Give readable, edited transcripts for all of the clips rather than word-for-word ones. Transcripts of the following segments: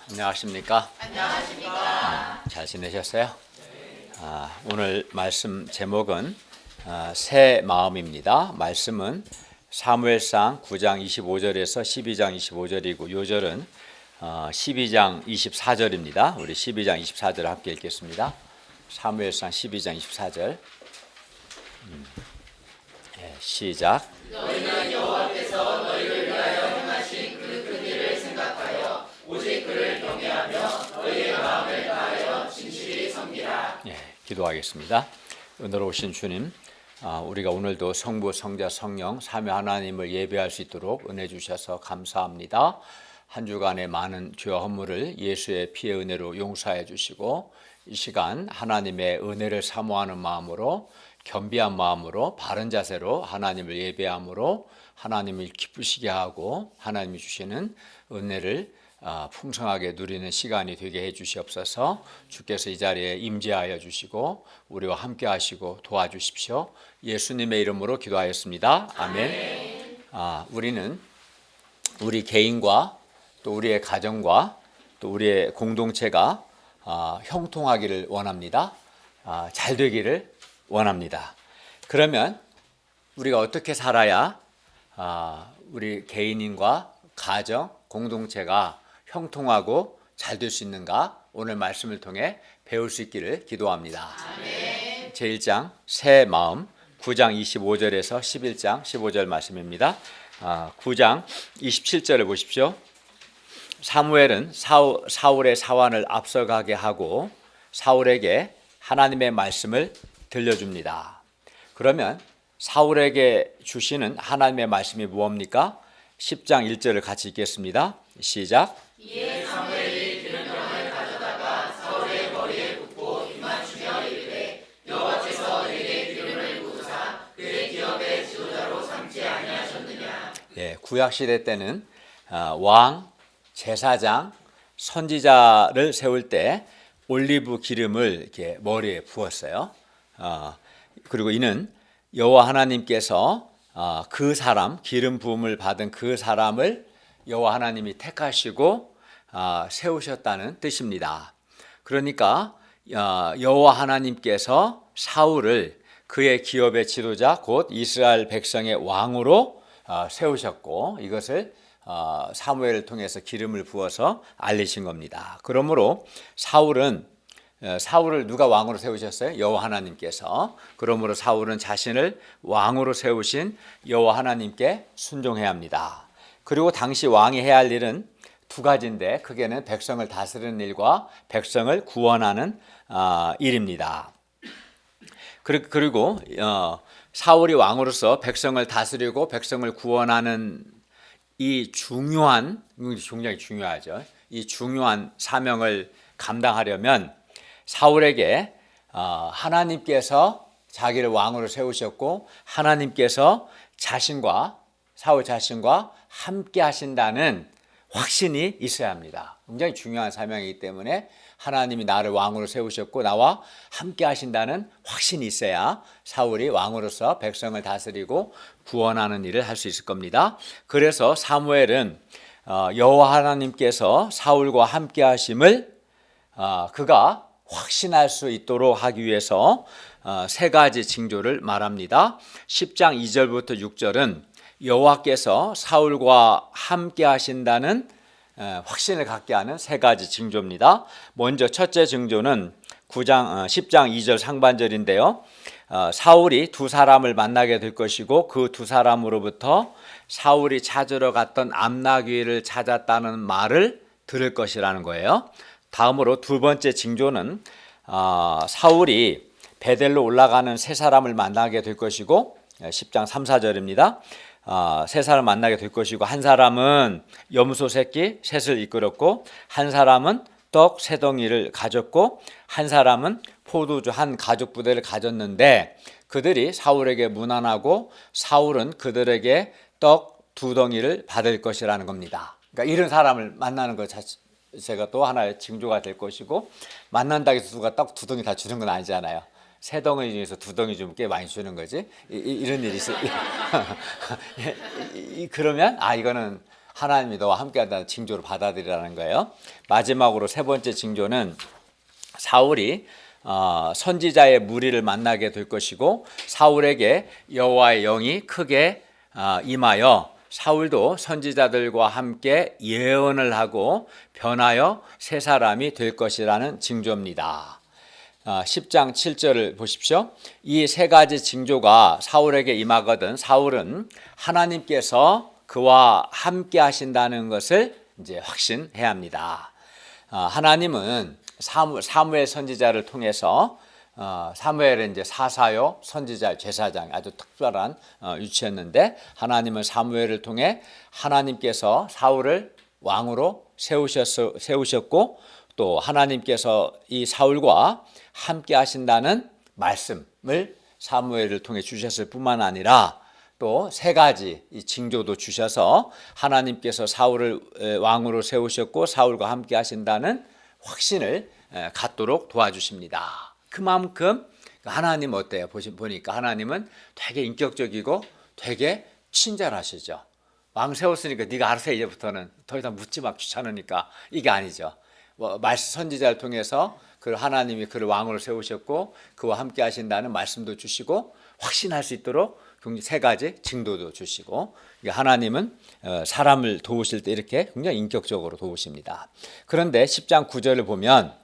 안녕하십니까? 안녕하십니까? 잘 지내셨어요? 오늘 말씀 제목은 새 마음입니다. 말씀은 사무엘상 9장 25절에서 12장 25절이고 요절은 12장 24절입니다. 우리 12장 24절을 함께 읽겠습니다. 사무엘상 12장 24절 시작. 너희는 여호와께서 너희를 위하여 행하신 그 일을 생각하여 오직 그를 경외하며 너희의 마음을 다하여 진실히 섬기라. 기도하겠습니다. 은혜로우신 주님, 우리가 오늘도 성부, 성자, 성령, 삼위 하나님을 예배할 수 있도록 은혜 주셔서 감사합니다. 한 주간의 많은 죄와 허물을 예수의 피의 은혜로 용서해 주시고 이 시간 하나님의 은혜를 사모하는 마음으로 겸비한 마음으로 바른 자세로 하나님을 예배함으로 하나님을 기쁘시게 하고 하나님이 주시는 은혜를 풍성하게 누리는 시간이 되게 해 주시옵소서. 주께서 이 자리에 임재하여 주시고 우리와 함께 하시고 도와주십시오. 예수님의 이름으로 기도하였습니다. 아멘. 우리는 우리 개인과 또 우리의 가정과 또 우리의 공동체가 형통하기를 원합니다. 잘 되기를 원합니다. 그러면 우리가 어떻게 살아야 우리 개인과 가정, 공동체가 형통하고 잘 될 수 있는가? 오늘 말씀을 통해 배울 수 있기를 기도합니다. 아멘. 제1장 새 마음 9장 25절에서 11장 15절 말씀입니다. 9장 27절을 보십시오. 사무엘은 사울의 사환을 앞서가게 하고 사울에게 하나님의 말씀을 들려줍니다. 그러면 사울에게 주시는 하나님의 말씀이 무엇입니까? 10장 1절을 같이 읽겠습니다. 시작. 이에 사무엘이 기름병을 가져다가 사울의 머리에 붓고 입맞추며 이르되 여호와께서 내게 기름을 부으사 그의 기업의 지도자로 삼지 아니하셨느냐. 구약 시대 때는 왕, 제사장, 선지자를 세울 때 올리브 기름을 이렇게 머리에 부었어요. 그리고 이는 여호와 하나님께서 그 사람, 기름 부음을 받은 그 사람을 여호와 하나님이 택하시고 세우셨다는 뜻입니다. 그러니까 여호와 하나님께서 사울을 그의 기업의 지도자 곧 이스라엘 백성의 왕으로 세우셨고 이것을 사무엘을 통해서 기름을 부어서 알리신 겁니다. 그러므로 사울을 누가 왕으로 세우셨어요? 여호와 하나님께서. 그러므로 사울은 자신을 왕으로 세우신 여호와 하나님께 순종해야 합니다. 그리고 당시 왕이 해야 할 일은 두 가지인데 크게는 백성을 다스리는 일과 백성을 구원하는 일입니다. 그리고 사울이 왕으로서 백성을 다스리고 백성을 구원하는 이 굉장히 중요하죠. 이 중요한 사명을 감당하려면 사울에게 하나님께서 자기를 왕으로 세우셨고 하나님께서 사울 자신과 함께 하신다는 확신이 있어야 합니다. 굉장히 중요한 사명이기 때문에 하나님이 나를 왕으로 세우셨고 나와 함께 하신다는 확신이 있어야 사울이 왕으로서 백성을 다스리고 구원하는 일을 할 수 있을 겁니다. 그래서 사무엘은 여호와 하나님께서 사울과 함께 하심을 그가 확신할 수 있도록 하기 위해서 세 가지 징조를 말합니다. 10장 2절부터 6절은 여호와께서 사울과 함께 하신다는 확신을 갖게 하는 세 가지 징조입니다. 먼저 첫째 징조는 10장 2절 상반절인데요. 사울이 두 사람을 만나게 될 것이고 그 두 사람으로부터 사울이 찾으러 갔던 암나귀를 찾았다는 말을 들을 것이라는 거예요. 다음으로 두 번째 징조는 사울이 베델로 올라가는 세 사람을 만나게 될 것이고 10장 3, 4절입니다. 세 사람을 만나게 될 것이고 한 사람은 염소 새끼 셋을 이끌었고 한 사람은 떡 세 덩이를 가졌고 한 사람은 포도주 한 가죽 부대를 가졌는데 그들이 사울에게 무난하고 사울은 그들에게 떡 두 덩이를 받을 것이라는 겁니다. 그러니까 이런 사람을 만나는 것 자체가 또 하나의 징조가 될 것이고 만난다고 해서 누가 떡 두 덩이 다 주는 건 아니잖아요. 세 덩이 중에서 두 덩이 주면 꽤 많이 주는 거지. 이런 일이 있어요. 그러면 이거는 하나님이 너와 함께한다는 징조로 받아들이라는 거예요. 마지막으로 세 번째 징조는 사울이 선지자의 무리를 만나게 될 것이고 사울에게 여호와의 영이 크게 임하여 사울도 선지자들과 함께 예언을 하고 변하여 새 사람이 될 것이라는 징조입니다. 10장 7절을 보십시오. 이 세 가지 징조가 사울에게 임하거든 사울은 하나님께서 그와 함께 하신다는 것을 이제 확신해야 합니다. 하나님은 사무엘 선지자를 통해서 사무엘은 이제 사사요 선지자 제사장 아주 특별한 위치였는데 하나님은 사무엘을 통해 하나님께서 사울을 왕으로 세우셨고 또 하나님께서 이 사울과 함께 하신다는 말씀을 사무엘을 통해 주셨을 뿐만 아니라 또 세 가지 이 징조도 주셔서 하나님께서 사울을 왕으로 세우셨고 사울과 함께 하신다는 확신을 갖도록 도와주십니다. 그만큼 하나님 어때요? 보니까 하나님은 되게 인격적이고 되게 친절하시죠. 왕 세웠으니까 네가 알아서 이제부터는 더 이상 묻지 마 귀찮으니까 이게 아니죠. 말씀 선지자를 통해서 그 하나님이 그를 왕으로 세우셨고 그와 함께 하신다는 말씀도 주시고 확신할 수 있도록 세 가지 징조도 주시고 하나님은 사람을 도우실 때 이렇게 굉장히 인격적으로 도우십니다. 그런데 10장 9절을 보면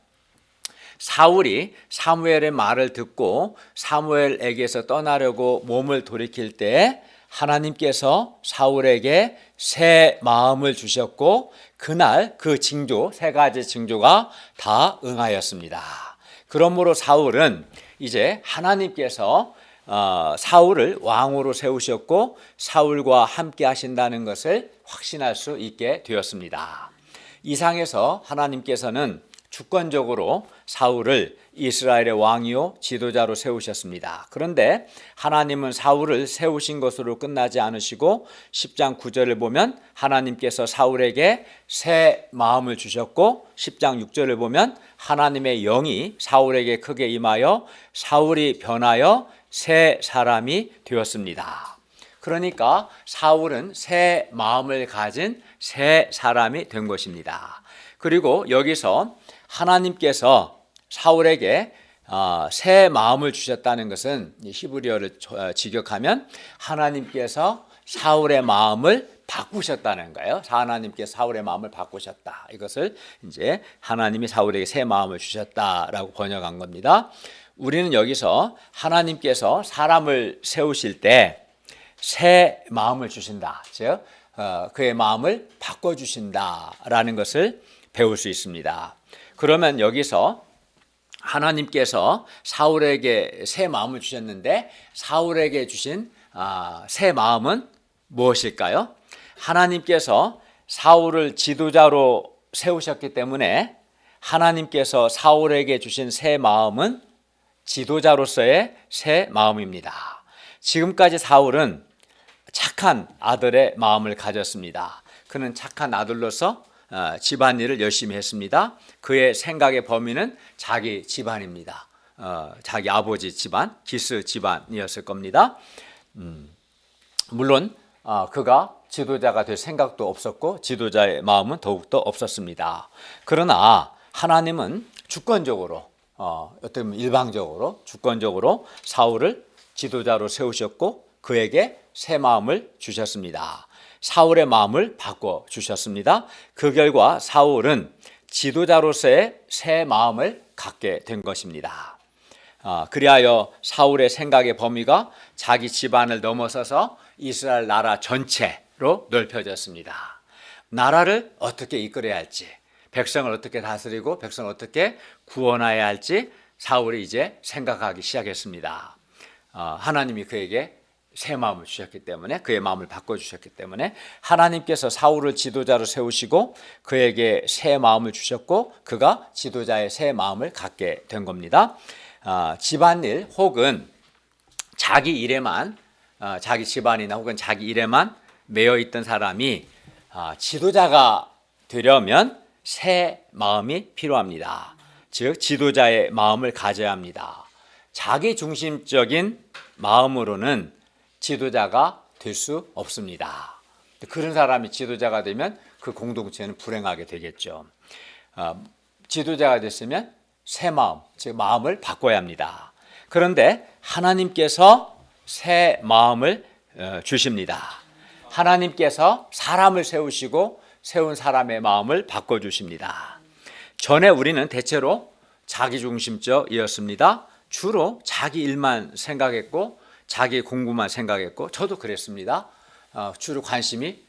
사울이 사무엘의 말을 듣고 사무엘에게서 떠나려고 몸을 돌이킬 때 하나님께서 사울에게 새 마음을 주셨고 그날 그 징조 세 가지 징조가 다 응하였습니다. 그러므로 사울은 이제 하나님께서 사울을 왕으로 세우셨고 사울과 함께 하신다는 것을 확신할 수 있게 되었습니다. 이상에서 하나님께서는 주권적으로 사울을 이스라엘의 왕이요 지도자로 세우셨습니다. 그런데 하나님은 사울을 세우신 것으로 끝나지 않으시고 10장 9절을 보면 하나님께서 사울에게 새 마음을 주셨고 10장 6절을 보면 하나님의 영이 사울에게 크게 임하여 사울이 변하여 새 사람이 되었습니다. 그러니까 사울은 새 마음을 가진 새 사람이 된 것입니다. 그리고 여기서 하나님께서 사울에게 새 마음을 주셨다는 것은 히브리어를 직역하면 하나님께서 사울의 마음을 바꾸셨다는 거예요. 하나님께서 사울의 마음을 바꾸셨다. 이것을 이제 하나님이 사울에게 새 마음을 주셨다라고 번역한 겁니다. 우리는 여기서 하나님께서 사람을 세우실 때 새 마음을 주신다. 즉 그의 마음을 바꿔주신다라는 것을 배울 수 있습니다. 그러면 여기서 하나님께서 사울에게 새 마음을 주셨는데 사울에게 주신 새 마음은 무엇일까요? 하나님께서 사울을 지도자로 세우셨기 때문에 하나님께서 사울에게 주신 새 마음은 지도자로서의 새 마음입니다. 지금까지 사울은 착한 아들의 마음을 가졌습니다. 그는 착한 아들로서 집안일을 열심히 했습니다. 그의 생각의 범위는 자기 집안입니다. 자기 아버지 집안, 기스 집안이었을 겁니다. 물론 그가 지도자가 될 생각도 없었고 지도자의 마음은 더욱더 없었습니다. 그러나 하나님은 주권적으로 어떻게 보면 일방적으로 주권적으로 사울을 지도자로 세우셨고 그에게 새 마음을 주셨습니다. 사울의 마음을 바꿔주셨습니다. 그 결과 사울은 지도자로서의 새 마음을 갖게 된 것입니다. 그리하여 사울의 생각의 범위가 자기 집안을 넘어서서 이스라엘 나라 전체로 넓혀졌습니다. 나라를 어떻게 이끌어야 할지, 백성을 어떻게 다스리고 백성을 어떻게 구원해야 할지 사울이 이제 생각하기 시작했습니다. 하나님이 그에게 새 마음을 주셨기 때문에 그의 마음을 바꿔주셨기 때문에 하나님께서 사울을 지도자로 세우시고 그에게 새 마음을 주셨고 그가 지도자의 새 마음을 갖게 된 겁니다. 집안일 혹은 자기 일에만 자기 집안이나 혹은 자기 일에만 매여 있던 사람이 지도자가 되려면 새 마음이 필요합니다. 즉 지도자의 마음을 가져야 합니다. 자기 중심적인 마음으로는 지도자가 될 수 없습니다. 그런 사람이 지도자가 되면 그 공동체는 불행하게 되겠죠. 지도자가 됐으면 새 마음, 즉 마음을 바꿔야 합니다. 그런데 하나님께서 새 마음을 주십니다. 하나님께서 사람을 세우시고 세운 사람의 마음을 바꿔주십니다. 전에 우리는 대체로 자기중심적이었습니다. 주로 자기 일만 생각했고 자기 공부만 생각했고 저도 그랬습니다. 주로 관심이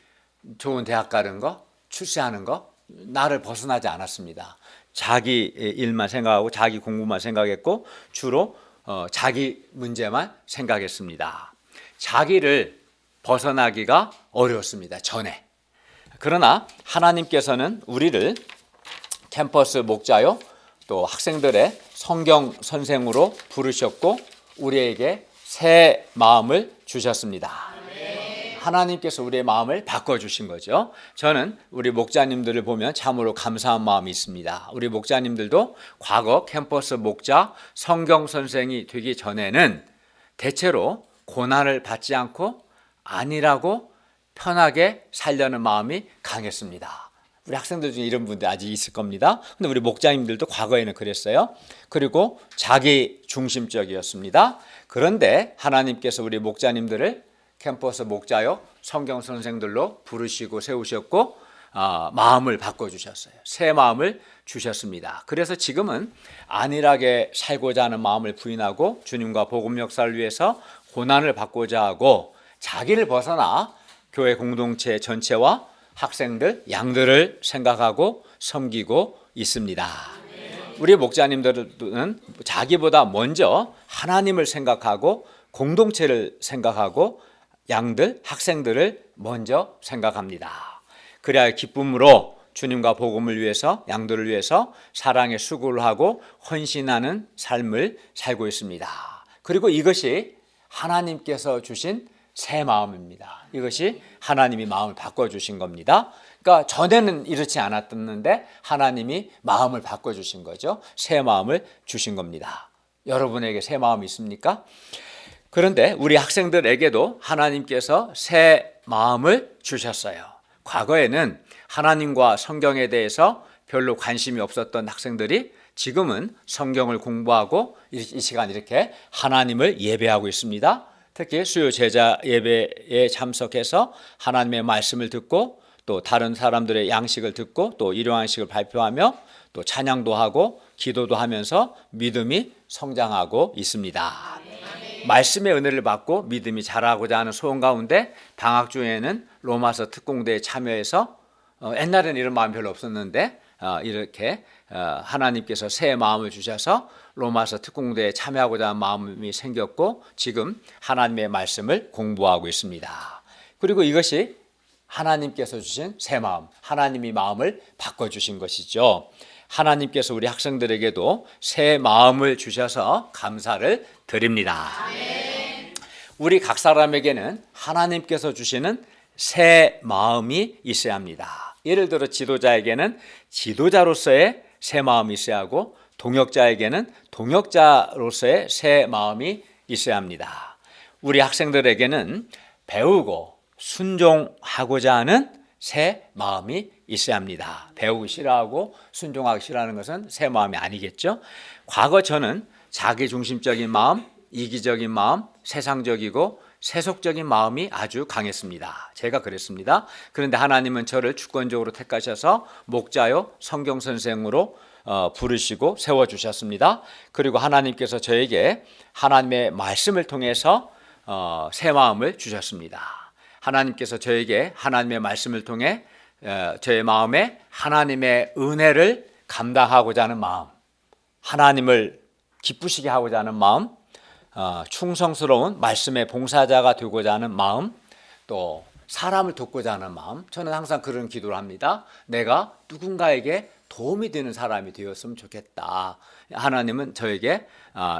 좋은 대학 가는 거, 출세하는 거, 나를 벗어나지 않았습니다. 자기 일만 생각하고 자기 공부만 생각했고 주로 자기 문제만 생각했습니다. 자기를 벗어나기가 어려웠습니다. 전에. 그러나 하나님께서는 우리를 캠퍼스 목자요 또 학생들의 성경 선생으로 부르셨고 우리에게 새 마음을 주셨습니다. 하나님께서 우리의 마음을 바꿔주신 거죠. 저는 우리 목자님들을 보면 참으로 감사한 마음이 있습니다. 우리 목자님들도 과거 캠퍼스 목자 성경 선생이 되기 전에는 대체로 고난을 받지 않고 아니라고 편하게 살려는 마음이 강했습니다. 우리 학생들 중에 이런 분들 아직 있을 겁니다. 근데 우리 목자님들도 과거에는 그랬어요. 그리고 자기 중심적이었습니다. 그런데 하나님께서 우리 목자님들을 캠퍼스 목자요 성경 선생들로 부르시고 세우셨고 마음을 바꿔주셨어요. 새 마음을 주셨습니다. 그래서 지금은 안일하게 살고자 하는 마음을 부인하고 주님과 복음 역사를 위해서 고난을 받고자 하고 자기를 벗어나 교회 공동체 전체와 학생들, 양들을 생각하고 섬기고 있습니다. 우리 목자님들은 자기보다 먼저 하나님을 생각하고 공동체를 생각하고 양들, 학생들을 먼저 생각합니다. 그래야 기쁨으로 주님과 복음을 위해서 양들을 위해서 사랑의 수고를 하고 헌신하는 삶을 살고 있습니다. 그리고 이것이 하나님께서 주신 새 마음입니다. 이것이 하나님이 마음을 바꿔주신 겁니다. 그러니까 전에는 이렇지 않았는데 하나님이 마음을 바꿔주신 거죠. 새 마음을 주신 겁니다. 여러분에게 새 마음이 있습니까? 그런데 우리 학생들에게도 하나님께서 새 마음을 주셨어요. 과거에는 하나님과 성경에 대해서 별로 관심이 없었던 학생들이 지금은 성경을 공부하고 이 시간 이렇게 하나님을 예배하고 있습니다. 특히 수요 제자 예배에 참석해서 하나님의 말씀을 듣고 또 다른 사람들의 양식을 듣고 또 일용양식을 발표하며 또 찬양도 하고 기도도 하면서 믿음이 성장하고 있습니다. 말씀의 은혜를 받고 믿음이 자라고자 하는 소원 가운데 방학 중에는 로마서 특공대에 참여해서 옛날에는 이런 마음이 별로 없었는데 이렇게 하나님께서 새 마음을 주셔서 로마서 특공대에 참여하고자 하는 마음이 생겼고 지금 하나님의 말씀을 공부하고 있습니다. 그리고 이것이 하나님께서 주신 새 마음, 하나님이 마음을 바꿔주신 것이죠. 하나님께서 우리 학생들에게도 새 마음을 주셔서 감사를 드립니다. 우리 각 사람에게는 하나님께서 주시는 새 마음이 있어야 합니다. 예를 들어 지도자에게는 지도자로서의 새 마음이 있어야 하고 동역자에게는 동역자로서의 새 마음이 있어야 합니다. 우리 학생들에게는 배우고 순종하고자 하는 새 마음이 있어야 합니다. 배우기 싫어하고 순종하기 싫어하는 것은 새 마음이 아니겠죠. 과거 저는 자기중심적인 마음, 이기적인 마음, 세상적이고 세속적인 마음이 아주 강했습니다. 제가 그랬습니다. 그런데 하나님은 저를 주권적으로 택하셔서 목자요 성경선생으로 부르시고 세워주셨습니다. 그리고 하나님께서 저에게 하나님의 말씀을 통해서 새 마음을 주셨습니다. 하나님께서 저에게 하나님의 말씀을 통해 저의 마음에 하나님의 은혜를 감당하고자 하는 마음, 하나님을 기쁘시게 하고자 하는 마음, 충성스러운 말씀의 봉사자가 되고자 하는 마음, 또 사람을 돕고자 하는 마음. 저는 항상 그런 기도를 합니다. 내가 누군가에게 도움이 되는 사람이 되었으면 좋겠다. 하나님은 저에게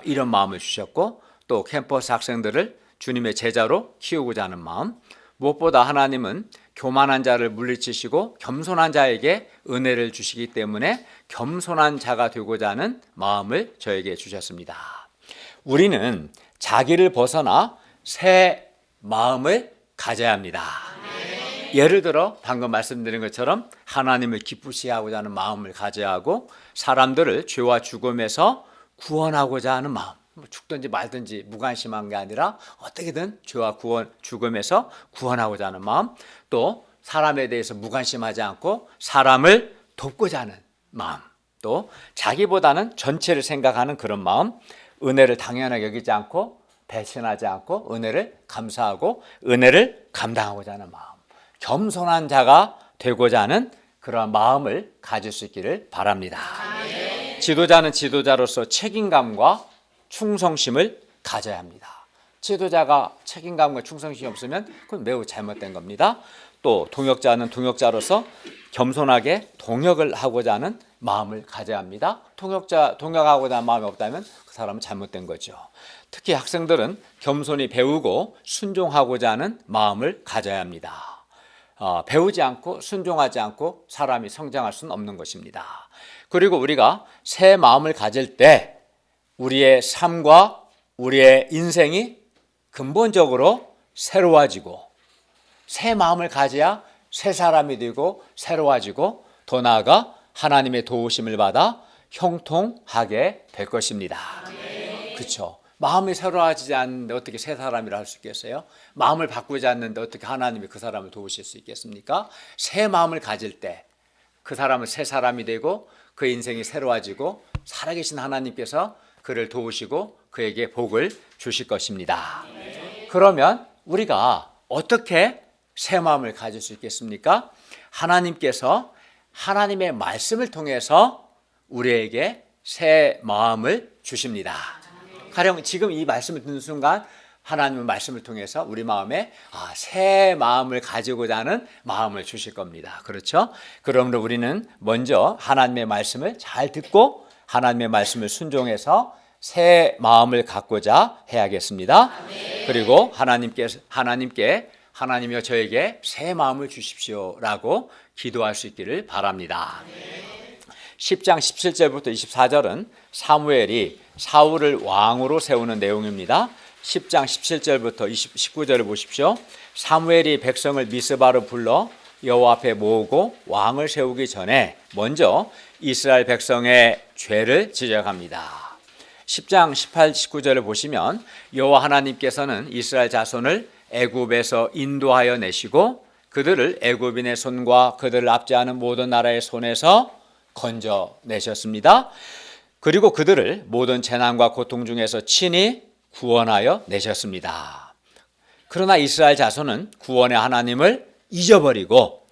이런 마음을 주셨고 또 캠퍼스 학생들을 주님의 제자로 키우고자 하는 마음, 무엇보다 하나님은 교만한 자를 물리치시고 겸손한 자에게 은혜를 주시기 때문에 겸손한 자가 되고자 하는 마음을 저에게 주셨습니다. 우리는 자기를 벗어나 새 마음을 가져야 합니다. 예를 들어 방금 말씀드린 것처럼 하나님을 기쁘시게 하고자 하는 마음을 가져야 하고, 사람들을 죄와 죽음에서 구원하고자 하는 마음, 죽든지 말든지 무관심한 게 아니라 어떻게든 죄와 죽음에서 구원하고자 하는 마음, 또 사람에 대해서 무관심하지 않고 사람을 돕고자 하는 마음, 또 자기보다는 전체를 생각하는 그런 마음, 은혜를 당연하게 여기지 않고 배신하지 않고 은혜를 감사하고 은혜를 감당하고자 하는 마음, 겸손한 자가 되고자 하는 그러한 마음을 가질 수 있기를 바랍니다. 지도자는 지도자로서 책임감과 충성심을 가져야 합니다. 지도자가 책임감과 충성심이 없으면 그건 매우 잘못된 겁니다. 또 동역자는 동역자로서 겸손하게 동역을 하고자 하는 마음을 가져야 합니다. 동역하고자 하는 마음이 없다면 그 사람은 잘못된 거죠. 특히 학생들은 겸손히 배우고 순종하고자 하는 마음을 가져야 합니다. 배우지 않고 순종하지 않고 사람이 성장할 수는 없는 것입니다. 그리고 우리가 새 마음을 가질 때 우리의 삶과 우리의 인생이 근본적으로 새로워지고, 새 마음을 가져야 새 사람이 되고 새로워지고, 더 나아가 하나님의 도우심을 받아 형통하게 될 것입니다. 그렇죠? 마음이 새로워지지 않는데 어떻게 새 사람이라 할 수 있겠어요? 마음을 바꾸지 않는데 어떻게 하나님이 그 사람을 도우실 수 있겠습니까? 새 마음을 가질 때 그 사람은 새 사람이 되고 그 인생이 새로워지고 살아계신 하나님께서 그를 도우시고 그에게 복을 주실 것입니다. 그러면 우리가 어떻게 새 마음을 가질 수 있겠습니까? 하나님께서 하나님의 말씀을 통해서 우리에게 새 마음을 주십니다. 가령 지금 이 말씀을 듣는 순간 하나님의 말씀을 통해서 우리 마음에 새 마음을 가지고자 하는 마음을 주실 겁니다. 그렇죠? 그러므로 우리는 먼저 하나님의 말씀을 잘 듣고 하나님의 말씀을 순종해서 새 마음을 갖고자 해야겠습니다. 그리고 하나님이여 저에게 새 마음을 주십시오라고 기도할 수 있기를 바랍니다. 10장 17절부터 24절은 사무엘이 사울을 왕으로 세우는 내용입니다. 10장 17절부터 19절을 보십시오. 사무엘이 백성을 미스바로 불러 여호와 앞에 모으고 왕을 세우기 전에 먼저 이스라엘 백성의 죄를 지적합니다. 10장 18, 19절을 보시면 여호와 하나님께서는 이스라엘 자손을 애굽에서 인도하여 내시고 그들을 애굽인의 손과 그들을 압제하는 모든 나라의 손에서 건져내셨습니다. 그리고 그들을 모든 재난과 고통 중에서 친히 구원하여 내셨습니다. 그러나 이스라엘 자손은 구원의 하나님을 잊어버리고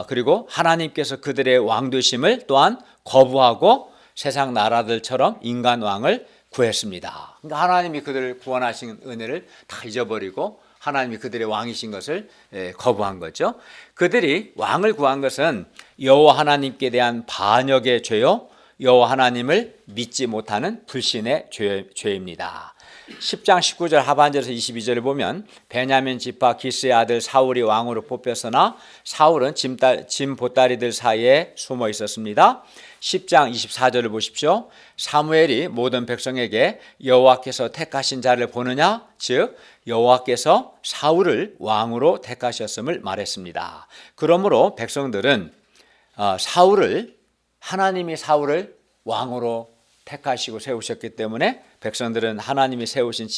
그리고 하나님께서 그들의 왕 되심을 또한 거부하고 세상 나라들처럼 인간 왕을 구했습니다. 그러니까 하나님이 그들을 구원하신 은혜를 다 잊어버리고 하나님이 그들의 왕이신 것을 거부한 거죠. 그들이 왕을 구한 것은 여호와 하나님께 대한 반역의 죄요, 여호와 하나님을 믿지 못하는 불신의 죄입니다. 10장 19절 하반절에서 22절을 보면 베냐민 지파 기스의 아들 사울이 왕으로 뽑혔으나 사울은 짐 보따리들 사이에 숨어 있었습니다. 10장 24절을 보십시오. 사무엘이 모든 백성에게 여호와께서 택하신 자를 보느냐, 즉 여호와께서 사울을 왕으로 택하셨음을 말했습니다. 그러므로 백성들은 하나님이 사울을 왕으로 택하시고 세우셨기 때문에 백성들은 하나님이 세우신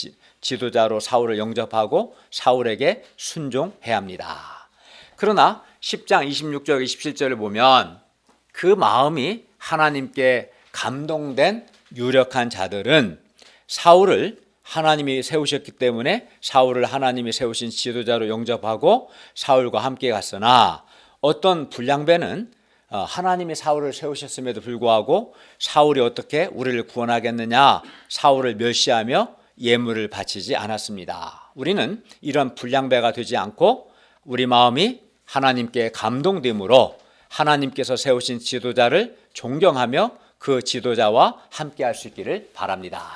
지도자로 사울을 영접하고 사울에게 순종해야 합니다. 그러나 10장 26절 27절을 보면 그 마음이 하나님께 감동된 유력한 자들은 사울을 하나님이 세우셨기 때문에 사울을 하나님이 세우신 지도자로 영접하고 사울과 함께 갔으나 어떤 불량배는 하나님이 사울을 세우셨음에도 불구하고 사울이 어떻게 우리를 구원하겠느냐 사울을 멸시하며 예물을 바치지 않았습니다. 우리는 이런 불량배가 되지 않고 우리 마음이 하나님께 감동됨으로 하나님께서 세우신 지도자를 존경하며 그 지도자와 함께 할 수 있기를 바랍니다.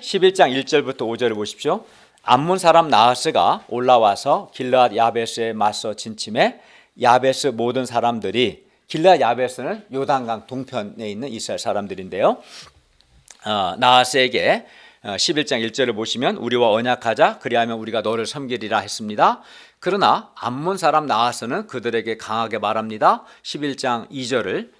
11장 1절부터 5절을 보십시오. 암몬 사람 나하스가 올라와서 길르앗 야베스에 맞서 진침해 야베스 모든 사람들이, 길르앗 야베스는 요단강 동편에 있는 이스라엘 사람들인데요, 나하스에게 11장 1절을 보시면 우리와 언약하자 그리하면 우리가 너를 섬기리라 했습니다. 그러나 암몬 사람 나아서는 그들에게 강하게 말합니다. 11장 2절을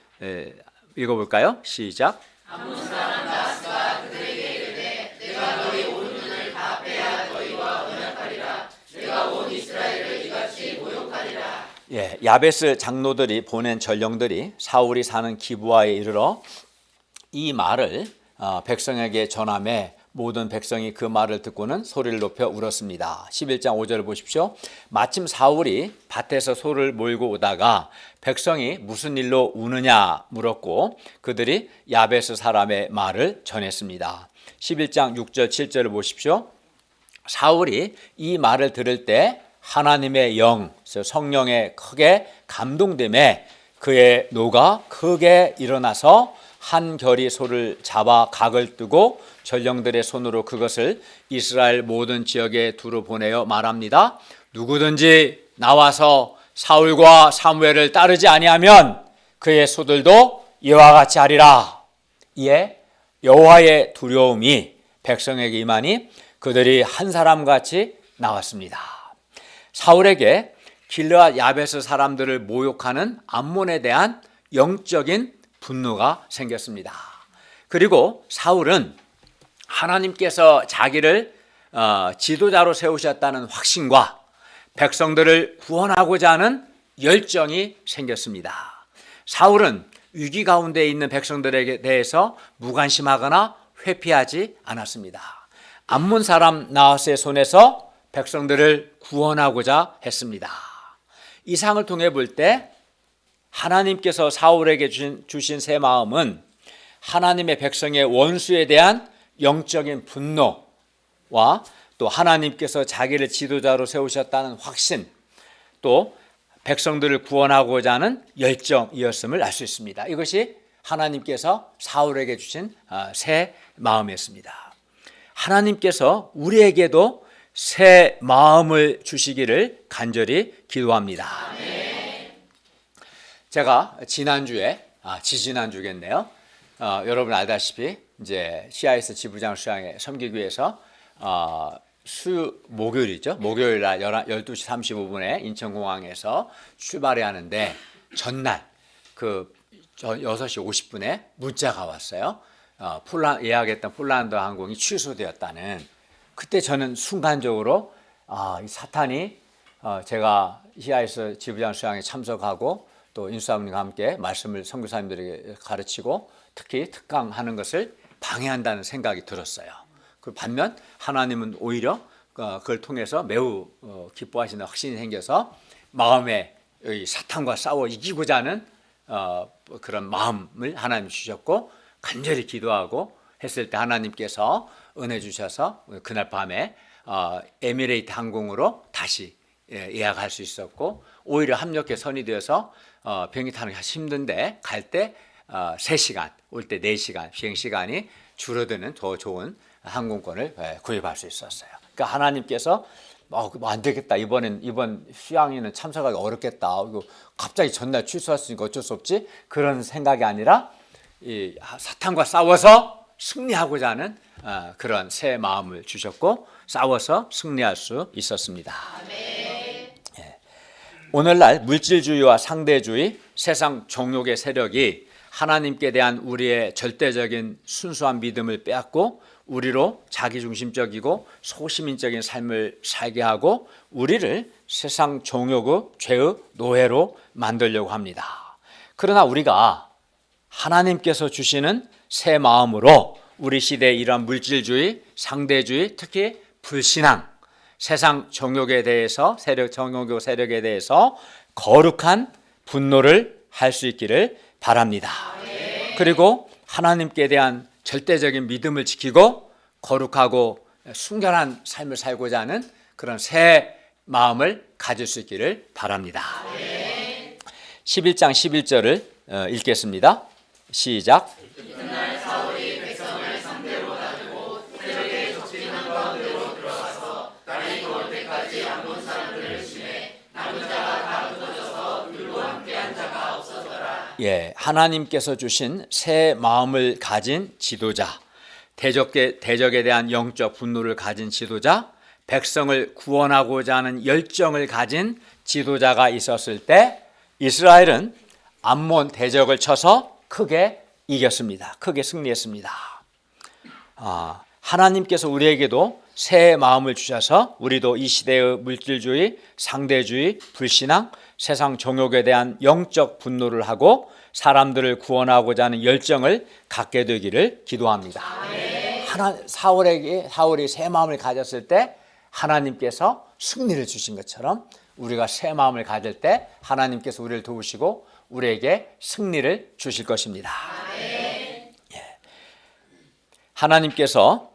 읽어볼까요? 시작. 암몬 사람 나아스가 그들에게 이르되 내가 너희 온 눈을 다 빼야 너희와 언약하리라. 내가 온 이스라엘을 이같이 모욕하리라. 예, 야베스 장로들이 보낸 전령들이 사울이 사는 기브아에 이르러 이 말을 백성에게 전하매 모든 백성이 그 말을 듣고는 소리를 높여 울었습니다. 11장 5절을 보십시오. 마침 사울이 밭에서 소를 몰고 오다가 백성이 무슨 일로 우느냐 물었고 그들이 야베스 사람의 말을 전했습니다. 11장 6절 7절을 보십시오. 사울이 이 말을 들을 때 하나님의 영, 성령에 크게 감동됨에 그의 노가 크게 일어나서 한 결이 소를 잡아 각을 뜨고 전령들의 손으로 그것을 이스라엘 모든 지역에 두루 보내어 말합니다. 누구든지 나와서 사울과 사무엘을 따르지 아니하면 그의 소들도 이와 같이 하리라. 이에 여호와의 두려움이 백성에게 임하니 그들이 한 사람같이 나왔습니다. 사울에게 길르앗 야베스 사람들을 모욕하는 암몬에 대한 영적인 분노가 생겼습니다. 그리고 사울은 하나님께서 자기를 지도자로 세우셨다는 확신과 백성들을 구원하고자 하는 열정이 생겼습니다. 사울은 위기 가운데 있는 백성들에게 대해서 무관심하거나 회피하지 않았습니다. 암몬 사람 나하스의 손에서 백성들을 구원하고자 했습니다. 이 상을 통해 볼 때 하나님께서 사울에게 주신 새 마음은 하나님의 백성의 원수에 대한 영적인 분노와 또 하나님께서 자기를 지도자로 세우셨다는 확신, 또 백성들을 구원하고자 하는 열정이었음을 알 수 있습니다. 이것이 하나님께서 사울에게 주신 새 마음이었습니다. 하나님께서 우리에게도 새 마음을 주시기를 간절히 기도합니다. 아멘. 제가 지지난주겠네요. 여러분 알다시피 이제 CIS 지부장 수양회 섬기기 위해서 목요일이죠. 목요일 날 12시 35분에 인천공항에서 출발해야 하는데 전날 그 6시 50분에 문자가 왔어요. 예약했던 폴란드 항공이 취소되었다는. 그때 저는 순간적으로 이 사탄이 제가 CIS 지부장 수양에 참석하고 또 인수사님과 함께 말씀을 선교사님들에게 가르치고 특히 특강하는 것을 방해한다는 생각이 들었어요. 그 반면 하나님은 오히려 그걸 통해서 매우 기뻐하시는 확신이 생겨서 마음에 사탄과 싸워 이기고자 하는 그런 마음을 하나님 주셨고 간절히 기도하고 했을 때 하나님께서 은혜 주셔서 그날 밤에 에미레이트 항공으로 다시 예약할 수 있었고 오히려 합력해 선이 되어서 비행기 타는 게 힘든데 갈 때 3시간, 올 때 4시간 비행시간이 줄어드는 더 좋은 항공권을 구입할 수 있었어요. 그러니까 하나님께서 안 되겠다. 이번 휴양에는 참석하기 어렵겠다. 이거 갑자기 전날 취소했으니까 어쩔 수 없지. 그런 생각이 아니라 이 사탄과 싸워서 승리하고자 하는 그런 새 마음을 주셨고 싸워서 승리할 수 있었습니다. 오늘날 물질주의와 상대주의, 세상 정욕의 세력이 하나님께 대한 우리의 절대적인 순수한 믿음을 빼앗고 우리로 자기중심적이고 소시민적인 삶을 살게 하고 우리를 세상 정욕의 죄의 노예로 만들려고 합니다. 그러나 우리가 하나님께서 주시는 새 마음으로 우리 시대의 이러한 물질주의, 상대주의, 특히 불신앙, 세상 정욕에 대해서 정욕의 세력에 대해서 거룩한 분노를 할 수 있기를 바랍니다. 그리고 하나님께 대한 절대적인 믿음을 지키고 거룩하고 순결한 삶을 살고자 하는 그런 새 마음을 가질 수 있기를 바랍니다. 11장 11절을 읽겠습니다. 시작. 이튿날 사울이 백성을 상대로 나누고 새벽에 적진한 가운데로 들어가서 달이 더울 때까지 암몬 사람들을 치매 남은 자가 다 흩어져서 들고 함께한 자가 없어져라. 하나님께서 주신 새 마음을 가진 지도자, 대적에 대한 영적 분노를 가진 지도자, 백성을 구원하고자 하는 열정을 가진 지도자가 있었을 때 이스라엘은 암몬 대적을 쳐서 크게 이겼습니다. 크게 승리했습니다. 하나님께서 우리에게도 새 마음을 주셔서 우리도 이 시대의 물질주의, 상대주의, 불신앙, 세상 정욕에 대한 영적 분노를 하고 사람들을 구원하고자 하는 열정을 갖게 되기를 기도합니다. 사울이 새 마음을 가졌을 때 하나님께서 승리를 주신 것처럼 우리가 새 마음을 가질 때 하나님께서 우리를 도우시고 우리에게 승리를 주실 것입니다. 하나님께서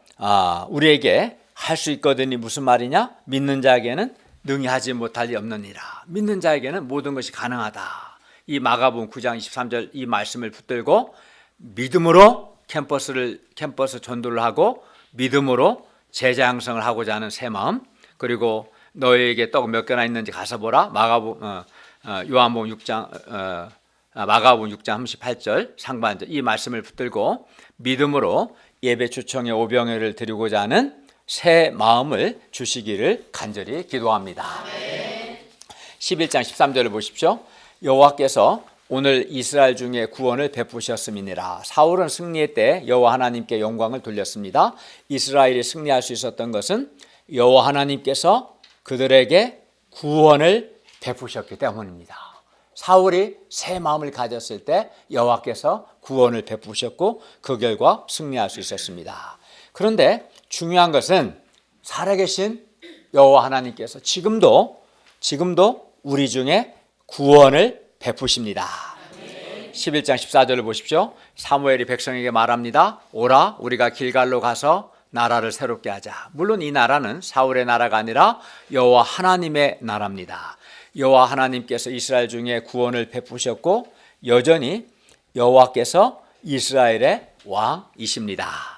우리에게 할 수 있거든이 무슨 말이냐? 믿는 자에게는 능히 하지 못할 리 없느니라. 믿는 자에게는 모든 것이 가능하다. 이 마가복음 9장 23절 이 말씀을 붙들고 믿음으로 캠퍼스 전도를 하고 믿음으로 제자 양성을 하고자 하는 새 마음, 그리고 너희에게 떡 몇 개나 있는지 가서 보라. 마가복음 6장 38절 상반절 이 말씀을 붙들고 믿음으로 예배 초청의 오병이어를 드리고자 하는 새 마음을 주시기를 간절히 기도합니다. 11장 13절을 보십시오. 여호와께서 오늘 이스라엘 중에 구원을 베푸셨음이니라. 사울은 승리의 때 여호와 하나님께 영광을 돌렸습니다. 이스라엘이 승리할 수 있었던 것은 여호와 하나님께서 그들에게 구원을 베푸셨기 때문입니다. 사울이 새 마음을 가졌을 때 여호와께서 구원을 베푸셨고 그 결과 승리할 수 있었습니다. 그런데 중요한 것은 살아계신 여호와 하나님께서 지금도 우리 중에 구원을 베푸십니다. 11장 14절을 보십시오. 사무엘이 백성에게 말합니다. 오라, 우리가 길갈로 가서 나라를 새롭게 하자. 물론 이 나라는 사울의 나라가 아니라 여호와 하나님의 나라입니다. 여호와 하나님께서 이스라엘 중에 구원을 베푸셨고 여전히 여호와께서 이스라엘의 왕이십니다.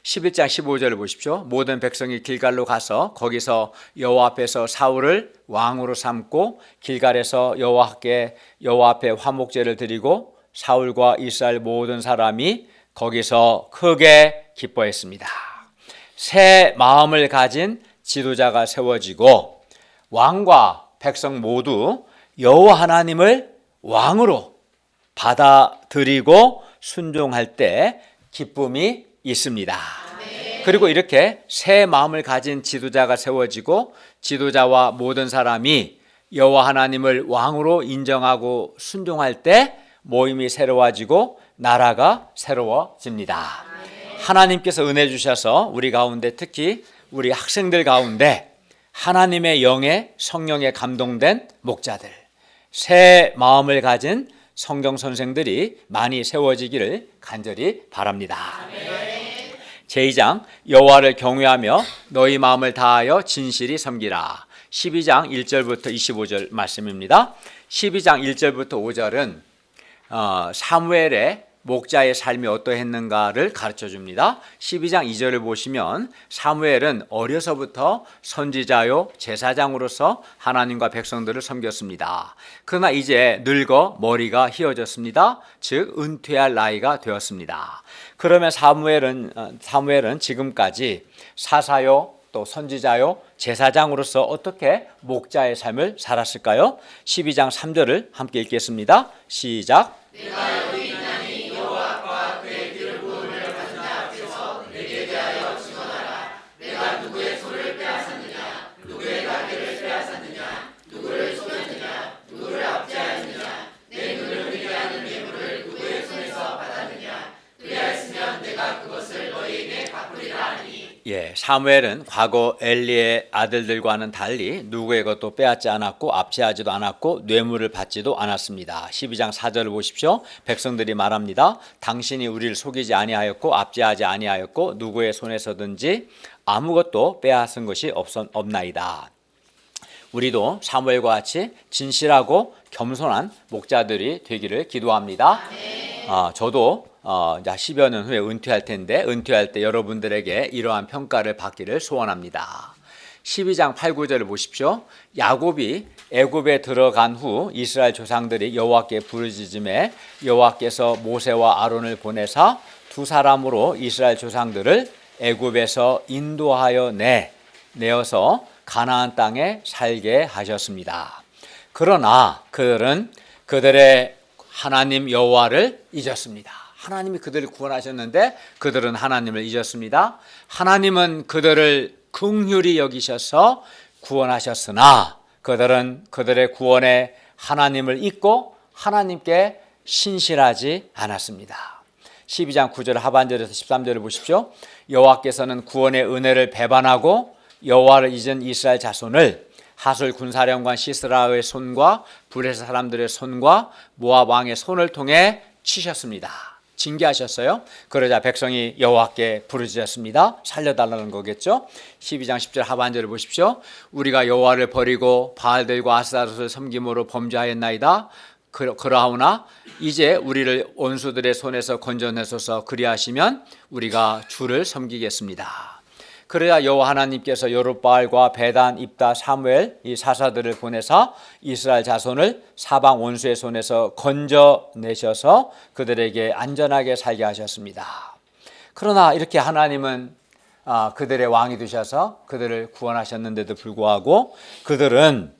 11장 15절을 보십시오. 모든 백성이 길갈로 가서 거기서 여호와 앞에서 사울을 왕으로 삼고 길갈에서 여호와 앞에 화목제를 드리고 사울과 이스라엘 모든 사람이 거기서 크게 기뻐했습니다. 새 마음을 가진 지도자가 세워지고 왕과 백성 모두 여호와 하나님을 왕으로 받아들이고 순종할 때 기쁨이 있습니다. 그리고 이렇게 새 마음을 가진 지도자가 세워지고 지도자와 모든 사람이 여호와 하나님을 왕으로 인정하고 순종할 때 모임이 새로워지고 나라가 새로워집니다. 하나님께서 은혜 주셔서 우리 가운데 특히 우리 학생들 가운데 하나님의 영에 성령에 감동된 목자들, 새 마음을 가진 성경 선생들이 많이 세워지기를 간절히 바랍니다. 제2장 여호와를 경외하며 너희 마음을 다하여 진실이 섬기라. 12장 1절부터 25절 말씀입니다. 12장 1절부터 5절은 사무엘의 목자의 삶이 어떠했는가를 가르쳐 줍니다. 12장 2절을 보시면 사무엘은 어려서부터 선지자요 제사장으로서 하나님과 백성들을 섬겼습니다. 그러나 이제 늙어 머리가 휘어졌습니다. 즉 은퇴할 나이가 되었습니다. 그러면 사무엘은 지금까지 사사요 또 선지자요 제사장으로서 어떻게 목자의 삶을 살았을까요? 12장 3절을 함께 읽겠습니다. 시작. 내가 여기 있나니 여호와와 그의 길을 부음을 받은 자 앞에서 내게 대하여 증언하라. 내가 누구의 소를 빼앗았느냐, 누구의 가게를 빼앗았느냐, 누구를 속였느냐, 누구를 압제하였느냐, 내 눈을 흐리게 하는 뇌물을 누구의 손에서 받았느냐. 그리하였으면 내가 그것을 너희에게 갚으리라 하니. 사무엘은 과거 엘리의 아들들과는 달리 누구의 것도 빼앗지 않았고 압제하지도 않았고 뇌물을 받지도 않았습니다. 12장 4절을 보십시오. 백성들이 말합니다. 당신이 우리를 속이지 아니하였고 압제하지 아니하였고 누구의 손에서든지 아무것도 빼앗은 것이 없나이다. 우리도 사무엘과 같이 진실하고 겸손한 목자들이 되기를 기도합니다. 저도 10여 년 후에 은퇴할 텐데 은퇴할 때 여러분들에게 이러한 평가를 받기를 소원합니다. 12장 8, 9절을 보십시오. 야곱이 애굽에 들어간 후 이스라엘 조상들이 여호와께 부르짖음에 여호와께서 모세와 아론을 보내사 두 사람으로 이스라엘 조상들을 애굽에서 인도하여 내 내어서 가나안 땅에 살게 하셨습니다. 그러나 그들은 그들의 하나님 여호와를 잊었습니다. 하나님이 그들을 구원하셨는데 그들은 하나님을 잊었습니다. 하나님은 그들을 긍휼히 여기셔서 구원하셨으나 그들은 그들의 구원에 하나님을 잊고 하나님께 신실하지 않았습니다. 12장 9절 하반절에서 13절을 보십시오. 여호와께서는 구원의 은혜를 배반하고 여호와를 잊은 이스라엘 자손을 하솔 군사령관 시스라의 손과 블레셋 사람들의 손과 모압 왕의 손을 통해 치셨습니다. 징계하셨어요. 그러자 백성이 여호와께 부르짖었습니다. 살려달라는 거겠죠. 12장 10절 하반절을 보십시오. 우리가 여호와를 버리고 바알들과 아스타롯을 섬김으로 범죄하였나이다. 그러하오나 이제 우리를 원수들의 손에서 건져내소서. 그리하시면 우리가 주를 섬기겠습니다. 그러자 여호와 하나님께서 여룻바알과 베단, 입다, 사무엘 이 사사들을 보내사 이스라엘 자손을 사방 원수의 손에서 건져내셔서 그들에게 안전하게 살게 하셨습니다. 그러나 이렇게 하나님은 그들의 왕이 되셔서 그들을 구원하셨는데도 불구하고 그들은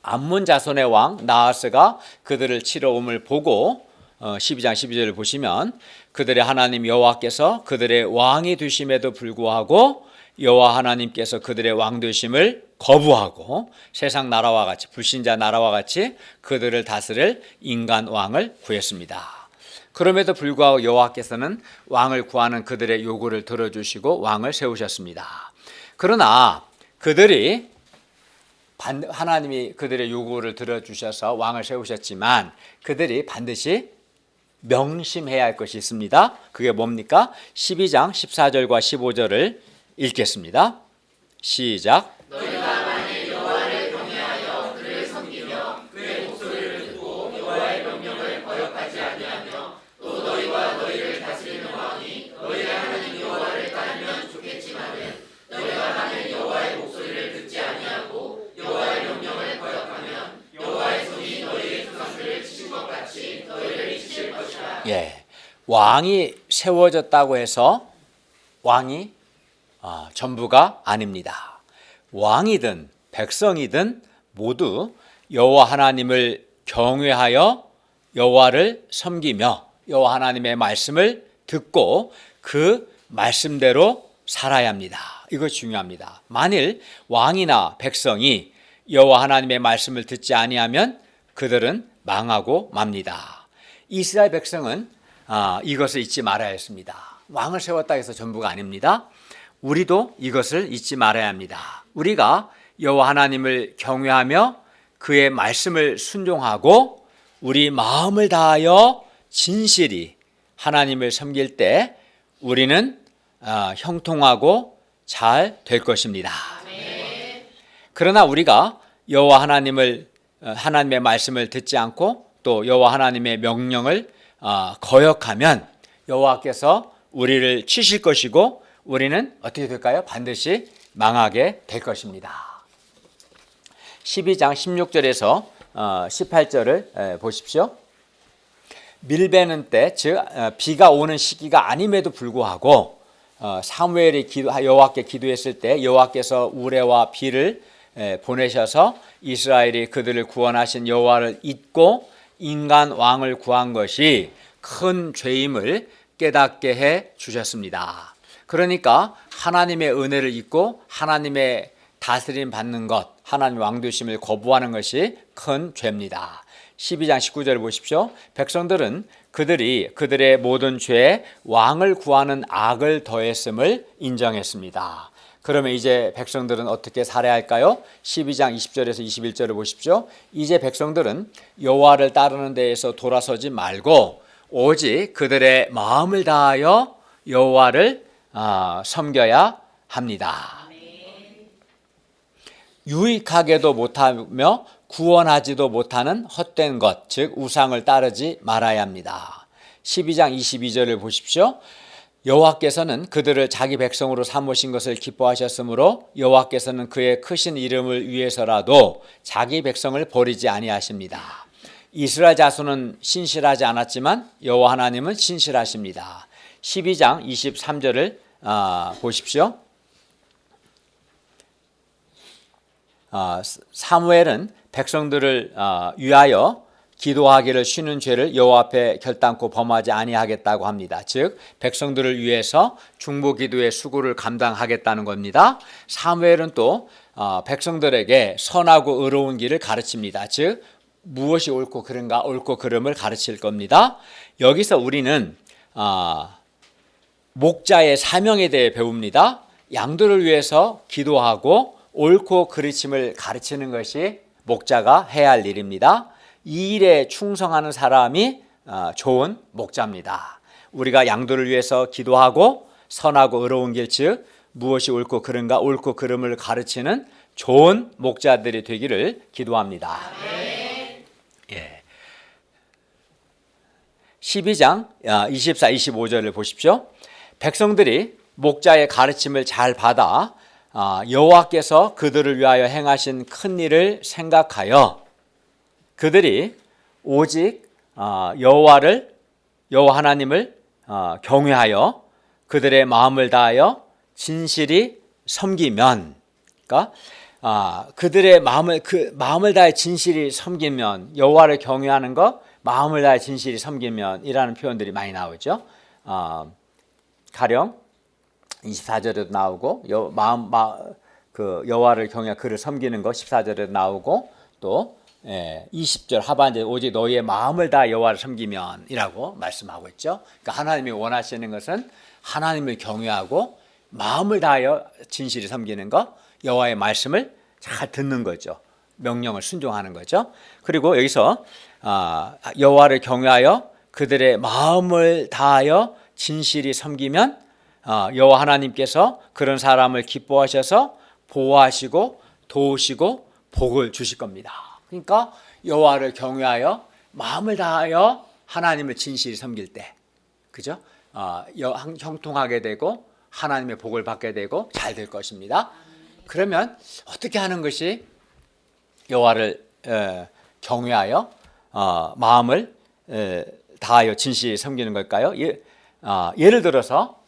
암몬 자손의 왕 나하스가 그들을 치러 om을 보고 12장 12절을 보시면 그들의 하나님 여호와께서 그들의 왕이 되심에도 불구하고 여호와 하나님께서 그들의 왕 되심을 거부하고 세상 나라와 같이 불신자 나라와 같이 그들을 다스릴 인간 왕을 구했습니다. 그럼에도 불구하고 여호와께서는 왕을 구하는 그들의 요구를 들어주시고 왕을 세우셨습니다. 그러나 그들이 하나님이 그들의 요구를 들어주셔서 왕을 세우셨지만 그들이 반드시 명심해야 할 것이 있습니다. 그게 뭡니까? 12장 14절과 15절을 읽겠습니다. 시작. 너희가 만일 여호와를 경외하여 그를 섬기며 그의 목소리를 듣고 여호와의 명령을 거역하지 아니하며 또 너희와 너희를 다스리는 왕이 너희의 하나님 여호와를 따르면 좋겠지만은 너희가 만일 여호와의 목소리를 듣지 아니하고 여호와의 명령을 거역하면 여호와의 손이 너희의 조상들을 치신 것 같이 너희를 치실 것이라. 예, 왕이 세워졌다고 해서 왕이 전부가 아닙니다. 왕이든 백성이든 모두 여호와 하나님을 경외하여 여호와를 섬기며 여호와 하나님의 말씀을 듣고 그 말씀대로 살아야 합니다. 이거 중요합니다. 만일 왕이나 백성이 여호와 하나님의 말씀을 듣지 아니하면 그들은 망하고 맙니다. 이스라엘 백성은 이것을 잊지 말아야 했습니다. 왕을 세웠다 해서 전부가 아닙니다. 우리도 이것을 잊지 말아야 합니다. 우리가 여호와 하나님을 경외하며 그의 말씀을 순종하고 우리 마음을 다하여 진실히 하나님을 섬길 때 우리는 형통하고 잘 될 것입니다. 그러나 우리가 여호와 하나님의 말씀을 듣지 않고 또 여호와 하나님의 명령을 거역하면 여호와께서 우리를 치실 것이고 우리는 어떻게 될까요? 반드시 망하게 될 것입니다. 12장 16절에서 18절을 보십시오. 밀베는 때, 즉 비가 오는 시기가 아님에도 불구하고 사무엘이 여호와께 기도했을 때 여호와께서 우레와 비를 보내셔서 이스라엘이 그들을 구원하신 여호와를 잊고 인간 왕을 구한 것이 큰 죄임을 깨닫게 해 주셨습니다. 그러니까 하나님의 은혜를 잊고 하나님의 다스림 받는 것, 하나님 왕 되심을 거부하는 것이 큰 죄입니다. 12장 19절을 보십시오. 백성들은 그들이 그들의 모든 죄에 왕을 구하는 악을 더했음을 인정했습니다. 그러면 이제 백성들은 어떻게 살아야 할까요? 12장 20절에서 21절을 보십시오. 이제 백성들은 여호와를 따르는 데에서 돌아서지 말고 오직 그들의 마음을 다하여 여호와를 섬겨야 합니다. 유익하게도 못하며 구원하지도 못하는 헛된 것, 즉 우상을 따르지 말아야 합니다. 12장 22절을 보십시오. 여호와께서는 그들을 자기 백성으로 삼으신 것을 기뻐하셨으므로 여호와께서는 그의 크신 이름을 위해서라도 자기 백성을 버리지 아니하십니다. 이스라엘 자손은 신실하지 않았지만 여호와 하나님은 신실하십니다. 12장 23절을 보십시오. 사무엘은 백성들을 위하여 기도하기를 쉬는 죄를 여호와 앞에 결단코 범하지 아니하겠다고 합니다. 즉 백성들을 위해서 중보기도의 수고를 감당하겠다는 겁니다. 사무엘은 또 백성들에게 선하고 의로운 길을 가르칩니다. 즉 무엇이 옳고 그른가, 옳고 그름을 가르칠 겁니다. 여기서 우리는 목자의 사명에 대해 배웁니다. 양들을 위해서 기도하고 옳고 그르침을 가르치는 것이 목자가 해야 할 일입니다. 이 일에 충성하는 사람이 좋은 목자입니다. 우리가 양들을 위해서 기도하고 선하고 의로운 길, 즉 무엇이 옳고 그른가, 옳고 그름을 가르치는 좋은 목자들이 되기를 기도합니다. 12장 24, 25절을 보십시오. 백성들이 목자의 가르침을 잘 받아 여호와께서 그들을 위하여 행하신 큰 일을 생각하여 그들이 오직 여호와 하나님을 경외하여 그들의 마음을 다하여 진실이 섬기면, 그러니까 그들의 마음을 다해 진실이 섬기면, 여호와를 경외하는 것, 마음을 다해 진실이 섬기면이라는 표현들이 많이 나오죠. 가령 24절에도 나오고 여호와를 경외하여 그를 섬기는 것 14절에도 나오고 또 20절 하반절에 오직 너희의 마음을 다해 여호와를 섬기면이라고 말씀하고 있죠. 그러니까 하나님이 원하시는 것은 하나님을 경외하고 마음을 다하여 진실이 섬기는 것, 여호와의 말씀을 잘 듣는 거죠. 명령을 순종하는 거죠. 그리고 여기서 여호와를 경외하여 그들의 마음을 다하여 진실이 섬기면 여호와 하나님께서 그런 사람을 기뻐하셔서 보호하시고 도우시고 복을 주실 겁니다. 그러니까 여호와를 경외하여 마음을 다하여 하나님을 진실히 섬길 때, 그죠? 형통하게 되고 하나님의 복을 받게 되고 잘 될 것입니다. 그러면 어떻게 하는 것이 여호와를 경외하여 마음을 다하여 진실히 섬기는 걸까요? 예를 들어서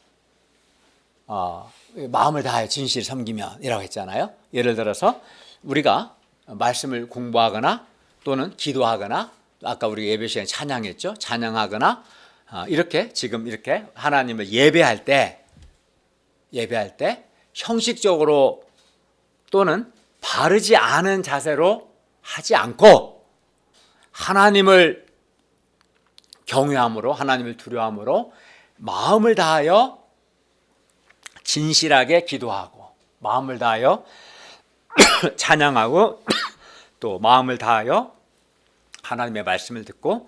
마음을 다하여 진실히 섬기면이라고 했잖아요. 예를 들어서 우리가 말씀을 공부하거나 또는 기도하거나, 아까 우리 예배 시간에 찬양했죠. 찬양하거나 이렇게 지금 이렇게 하나님을 예배할 때 형식적으로 또는 바르지 않은 자세로 하지 않고 하나님을 경외함으로, 하나님을 두려워함으로 마음을 다하여 진실하게 기도하고 마음을 다하여 찬양하고 또 마음을 다하여 하나님의 말씀을 듣고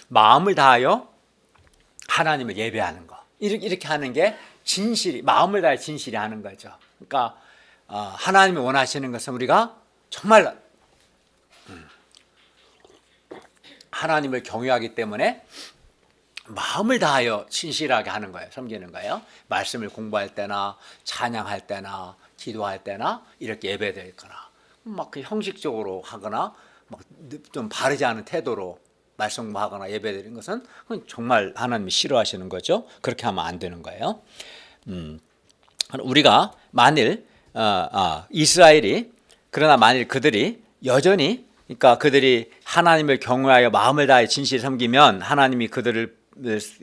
마음을 다하여 하나님을 예배하는 거, 이렇게 하는 게 진실이, 마음을 다해 진실히 하는 거죠. 그러니까 하나님이 원하시는 것은 우리가 정말 하나님을 경외하기 때문에 마음을 다하여 진실하게 하는 거예요. 섬기는 거예요. 말씀을 공부할 때나 찬양할 때나 기도할 때나 이렇게 예배드리거나 막 형식적으로 하거나 막 좀 바르지 않은 태도로 말씀 공부하거나 예배드리는 것은 정말 하나님이 싫어하시는 거죠. 그렇게 하면 안 되는 거예요. 우리가 만일 이스라엘이, 그러나 만일 그들이 여전히, 그러니까 그들이 하나님을 경외하여 마음을 다해 진실히 섬기면 하나님이 그들을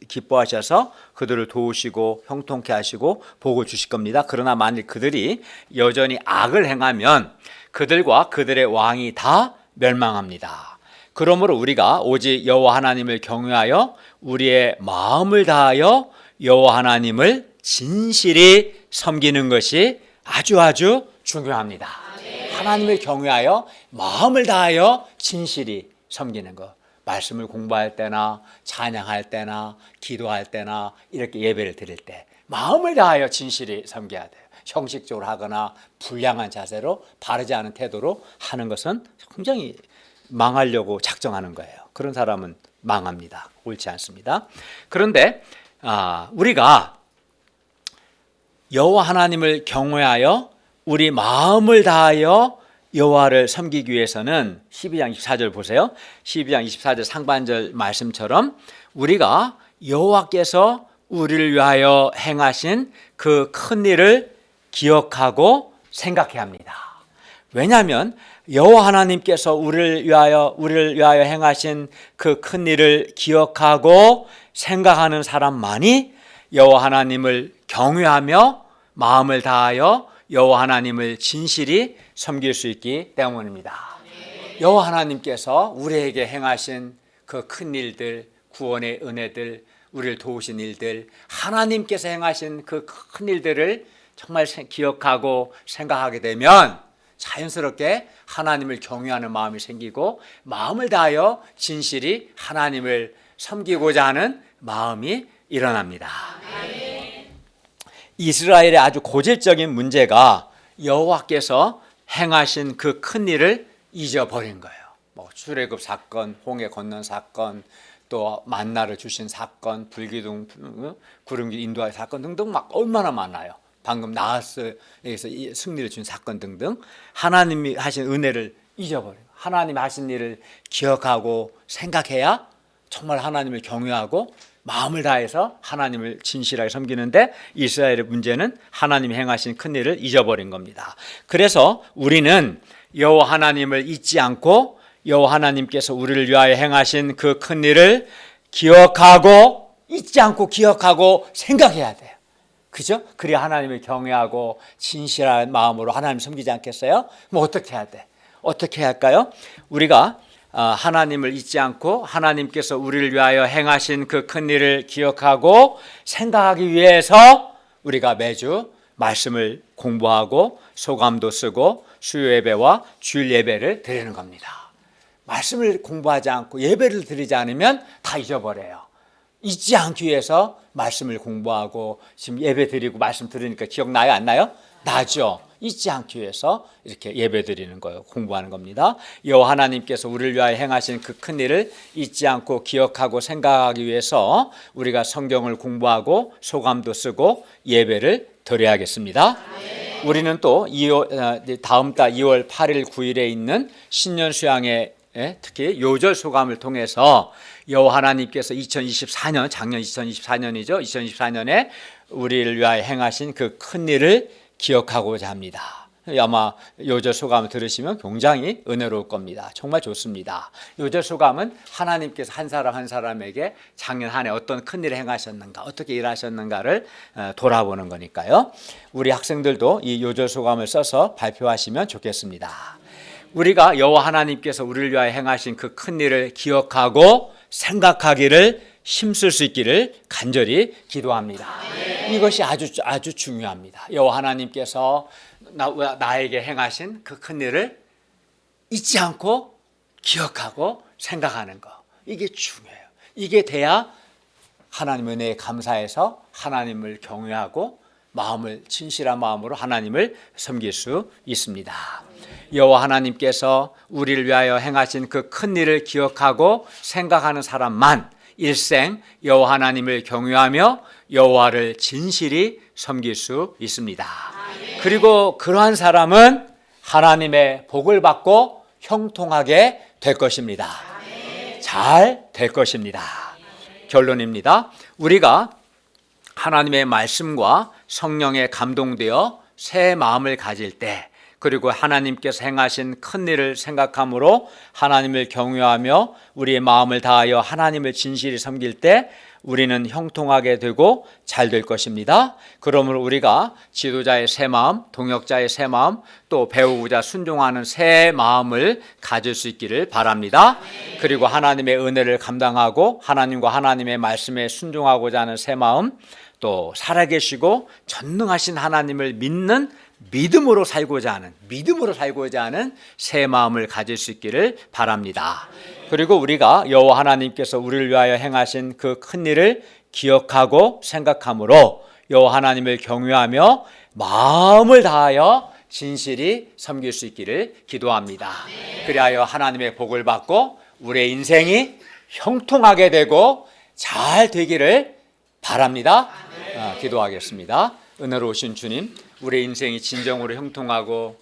기뻐하셔서 그들을 도우시고 형통케 하시고 복을 주실 겁니다. 그러나 만일 그들이 여전히 악을 행하면 그들과 그들의 왕이 다 멸망합니다. 그러므로 우리가 오직 여호와 하나님을 경외하여 우리의 마음을 다하여 여호와 하나님을 진실히 섬기는 것이 아주 중요합니다. 하나님을 경외하여 마음을 다하여 진실히 섬기는 것. 말씀을 공부할 때나 찬양할 때나 기도할 때나 이렇게 예배를 드릴 때 마음을 다하여 진실히 섬겨야 돼요. 형식적으로 하거나 불량한 자세로 바르지 않은 태도로 하는 것은 굉장히 망하려고 작정하는 거예요. 그런 사람은 망합니다. 옳지 않습니다. 그런데 우리가 여호와 하나님을 경외하여 우리 마음을 다하여 여호와를 섬기기 위해서는 12장 24절 보세요. 12장 24절 상반절 말씀처럼 우리가 여호와께서 우리를 위하여 행하신 그 큰 일을 기억하고 생각해야 합니다. 왜냐하면 여호와 하나님께서 우리를 위하여 행하신 그 큰 일을 기억하고 생각하는 사람만이 여호와 하나님을 경외하며 마음을 다하여 여호와 하나님을 진실히 섬길 수 있기 때문입니다. 여호와 하나님께서 우리에게 행하신 그 큰 일들, 구원의 은혜들, 우리를 도우신 일들, 하나님께서 행하신 그 큰 일들을 정말 기억하고 생각하게 되면 자연스럽게 하나님을 경외하는 마음이 생기고 마음을 다하여 진실이 하나님을 섬기고자 하는 마음이 일어납니다. 이스라엘의 아주 고질적인 문제가 여호와께서 행하신 그 큰 일을 잊어버린 거예요. 출애굽 사건, 홍해 건넌 사건, 또 만나를 주신 사건, 불기둥, 구름기 인도할 사건 등등 막 얼마나 많아요. 방금 나하스에서 승리를 준 사건 등등 하나님이 하신 은혜를 잊어버려요. 하나님이 하신 일을 기억하고 생각해야 정말 하나님을 경외하고 마음을 다해서 하나님을 진실하게 섬기는데 이스라엘의 문제는 하나님이 행하신 큰 일을 잊어버린 겁니다. 그래서 우리는 여호와 하나님을 잊지 않고 여호와 하나님께서 우리를 위하여 행하신 그 큰 일을 기억하고 잊지 않고 기억하고 생각해야 돼요. 그죠? 그래야 하나님을 경외하고 진실한 마음으로 하나님을 섬기지 않겠어요? 뭐 어떻게 해야 돼? 어떻게 해야 할까요? 우리가 하나님을 잊지 않고 하나님께서 우리를 위하여 행하신 그 큰 일을 기억하고 생각하기 위해서 우리가 매주 말씀을 공부하고 소감도 쓰고 수요 예배와 주일 예배를 드리는 겁니다. 말씀을 공부하지 않고 예배를 드리지 않으면 다 잊어버려요. 잊지 않기 위해서 말씀을 공부하고 지금 예배 드리고 말씀 들으니까 기억나요? 안 나요? 나죠. 잊지 않기 위해서 이렇게 예배 드리는 거예요. 공부하는 겁니다. 여호와 하나님께서 우리를 위하여 행하신 그 큰 일을 잊지 않고 기억하고 생각하기 위해서 우리가 성경을 공부하고 소감도 쓰고 예배를 드려야겠습니다. 우리는 또 다음 달 2월 8일 9일에 있는 신년 수양회 특히 요절 소감을 통해서 여호와 하나님께서 2024년 작년 2024년이죠. 2024년에 우리를 위하여 행하신 그 큰 일을 기억하고자 합니다. 아마 요절 소감을 들으시면 굉장히 은혜로울 겁니다. 정말 좋습니다. 요절 소감은 하나님께서 한 사람 한 사람에게 작년 한 해 어떤 큰 일을 행하셨는가, 어떻게 일하셨는가를 돌아보는 거니까요. 우리 학생들도 이 요절 소감을 써서 발표하시면 좋겠습니다. 우리가 여호와 하나님께서 우리를 위하여 행하신 그 큰 일을 기억하고 생각하기를 힘쓸 수 있기를 간절히 기도합니다. 이것이 아주 중요합니다. 여호와 하나님께서 나에게 행하신 그 큰 일을 잊지 않고 기억하고 생각하는 거, 이게 중요해요. 이게 돼야 하나님 은혜에 감사해서 하나님을 경외하고 마음을 진실한 마음으로 하나님을 섬길 수 있습니다. 여호와 하나님께서 우리를 위하여 행하신 그 큰 일을 기억하고 생각하는 사람만 일생 여호와 하나님을 경외하며 여호와를 진실히 섬길 수 있습니다. 그리고 그러한 사람은 하나님의 복을 받고 형통하게 될 것입니다. 잘 될 것입니다. 결론입니다. 우리가 하나님의 말씀과 성령에 감동되어 새 마음을 가질 때, 그리고 하나님께서 행하신 큰 일을 생각함으로 하나님을 경외하며 우리의 마음을 다하여 하나님을 진실히 섬길 때 우리는 형통하게 되고 잘 될 것입니다. 그러므로 우리가 지도자의 새 마음, 동역자의 새 마음, 또 배우고자 순종하는 새 마음을 가질 수 있기를 바랍니다. 그리고 하나님의 은혜를 감당하고 하나님과 하나님의 말씀에 순종하고자 하는 새 마음, 또 살아계시고 전능하신 하나님을 믿는 믿음으로 살고자 하는 새 마음을 가질 수 있기를 바랍니다. 그리고 우리가 여호와 하나님께서 우리를 위하여 행하신 그 큰 일을 기억하고 생각함으로 여호와 하나님을 경외하며 마음을 다하여 진실히 섬길 수 있기를 기도합니다. 그리하여 하나님의 복을 받고 우리의 인생이 형통하게 되고 잘 되기를 바랍니다. 기도하겠습니다. 은혜로우신 주님, 우리의 인생이 진정으로 형통하고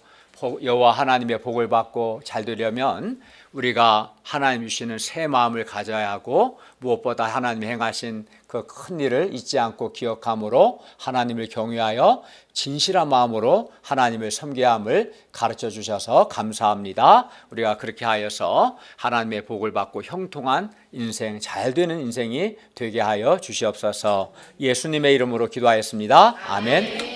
여호와 하나님의 복을 받고 잘 되려면 우리가 하나님 주시는 새 마음을 가져야 하고 무엇보다 하나님이 행하신 그 큰 일을 잊지 않고 기억함으로 하나님을 경외하여 진실한 마음으로 하나님을 섬겨야 함을 가르쳐 주셔서 감사합니다. 우리가 그렇게 하여서 하나님의 복을 받고 형통한 인생, 잘 되는 인생이 되게 하여 주시옵소서. 예수님의 이름으로 기도하였습니다. 아멘.